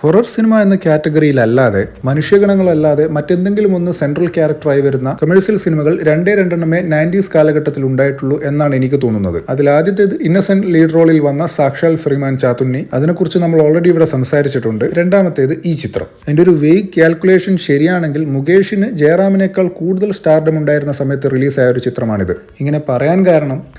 Horror cinema എന്ന കാറ്റഗറിയിലല്ലാതെ മനുഷ്യഗണങ്ങളല്ലാതെ മറ്റെന്തെങ്കിലും ഒന്ന് സെൻട്രൽ ക്യാരക്ടറായി വരുന്ന കമേഴ്സ്യൽ സിനിമകൾ രണ്ടെണ്ണമേ 90s കാലഘട്ടത്തിൽ ഉണ്ടായിട്ടുള്ളൂ എന്നാണ് എനിക്ക് തോന്നുന്നത്. അതിൽ ആദ്യത്തേത് ഇന്നസെന്റ് ലീഡ് റോളിൽ വന്ന സാക്ഷാൽ ശ്രീമാൻ ചാത്തുണ്ണി. അതിനെക്കുറിച്ച് നമ്മൾ ഓൾറെഡി ഇവിടെ സംസാരിച്ചിട്ടുണ്ട്. രണ്ടാമത്തേത് ഈ ചിത്രം. എൻ്റെ ഒരു വെയ്ഗ് കാൽക്കുലേഷൻ ശരിയാണെങ്കിൽ മുകേഷിന് ജയറാമിനേക്കാൾ കൂടുതൽ സ്റ്റാർഡം ഉണ്ടായിരുന്ന സമയത്ത് റിലീസായ ഒരു ചിത്രമാണിത്. ഇങ്ങനെ പറയാൻ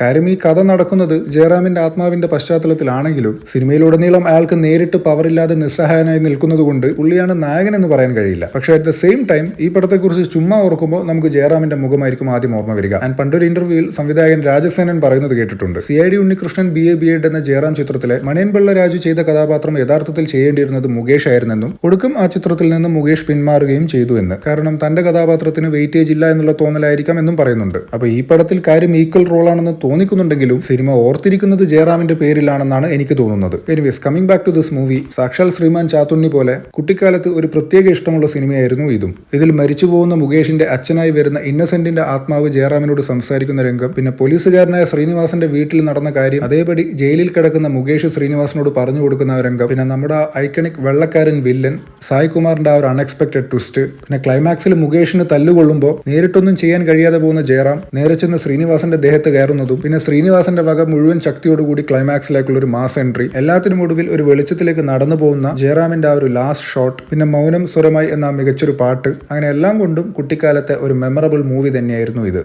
കാര്യം ഈ കഥ നടക്കുന്നത് ജയറാമിന്റെ ആത്മാവിന്റെ പശ്ചാത്തലത്തിലാണെങ്കിലും സിനിമയിലുടനീളം അയാൾക്ക് നേരിട്ട് പവറില്ലാതെ നിസ്സഹായ നിൽക്കുന്നത് കൊണ്ട് പുള്ളിയാണ് നായകൻ എന്ന് പറയാൻ കഴിയില്ല. പക്ഷേ അറ്റ് ദ സെയിം ടൈം ഈ പടത്തെക്കുറിച്ച് ചുമ്മാ ഓർക്കുമ്പോൾ നമുക്ക് ജയറാമിന്റെ മുഖമായിരിക്കും ആദ്യം ഓർമ്മ വരിക. ആൻഡ് പണ്ടൊരു ഇന്റർവ്യൂവിൽ സംവിധായകൻ രാജസേനൻ പറയുന്നത് കേട്ടിട്ടുണ്ട്. CID ഉണ്ണികൃഷ്ണൻ BA എന്ന ജയറാം ചിത്രത്തിലെ മണിയൻപിള്ള രാജു ചെയ്ത കഥാപാത്രം യഥാർത്ഥത്തിൽ ചെയ്യേണ്ടിയിരുന്നത് മുകേഷ് ആയിരുന്നെന്നും ഒടുക്കം ആ ചിത്രത്തിൽ നിന്ന് മുകേഷ് പിന്മാറുകയും ചെയ്തു എന്ന്. കാരണം തന്റെ കഥാപാത്രത്തിന് വെയിറ്റേജ് ഇല്ല എന്നുള്ള തോന്നലായിരിക്കാം എന്നും പറയുന്നുണ്ട്. അപ്പൊ ഈ പടത്തിൽ കാര്യം ഈക്വൽ റോളാണെന്ന് തോന്നിക്കുന്നുണ്ടെങ്കിലും സിനിമ ഓർത്തിരിക്കുന്നത് ജയറാമിന്റെ പേരിലാണെന്നാണ് എനിക്ക് തോന്നുന്നത്. Anyways, coming back to this movie, Sakshal Sreeman Chathunni പോലെ കുട്ടിക്കാലത്ത് ഒരു പ്രത്യേക ഇഷ്ടമുള്ള സിനിമയായിരുന്നു ഇതും. ഇതിൽ മരിച്ചുപോകുന്ന മുകേഷിന്റെ അച്ഛനായി വരുന്ന ഇന്നസെന്റിന്റെ ആത്മാവ് ജയറാമിനോട് സംസാരിക്കുന്ന രംഗം, പിന്നെ പോലീസുകാരനായ ശ്രീനിവാസന്റെ വീട്ടിൽ നടന്ന കാര്യം അതേപടി ജയിലിൽ കിടക്കുന്ന മുകേഷ് ശ്രീനിവാസനോട് പറഞ്ഞു കൊടുക്കുന്ന രംഗം, പിന്നെ നമ്മുടെ ഐക്കണിക് വെള്ളക്കാരൻ വില്ലൻ സായ് കുമാറിന്റെ ആ ഒരു അൺഎക്സ്പെക്ടഡ് ട്വിസ്റ്റ്, പിന്നെ ക്ലൈമാക്സിൽ മുകേഷിന് തല്ലുകൊള്ളുമ്പോൾ നേരിട്ടൊന്നും ചെയ്യാൻ കഴിയാതെ പോകുന്ന ജയറാം നേരെ ചെന്ന് ശ്രീനിവാസന്റെ ദേഹത്ത് കയറുന്നതും, പിന്നെ ശ്രീനിവാസന്റെ വക മുഴുവൻ ശക്തിയോടുകൂടി ക്ലൈമാക്സിലേക്കുള്ള ഒരു മാസ് എൻട്രി, എല്ലാത്തിനും ഒടുവിൽ ഒരു വെളിച്ചത്തിലേക്ക് നടന്നു പോകുന്ന ജയറാമിന്റെ ആ ഒരു ലാസ്റ്റ് ഷോട്ട്, പിന്നെ മൗനം സ്വരമായി എന്ന മികച്ചൊരു പാട്ട്, അങ്ങനെ എല്ലാം കൊണ്ടും കുട്ടിക്കാലത്തെ ഒരു മെമ്മറബിൾ മൂവി തന്നെയായിരുന്നു ഇത്.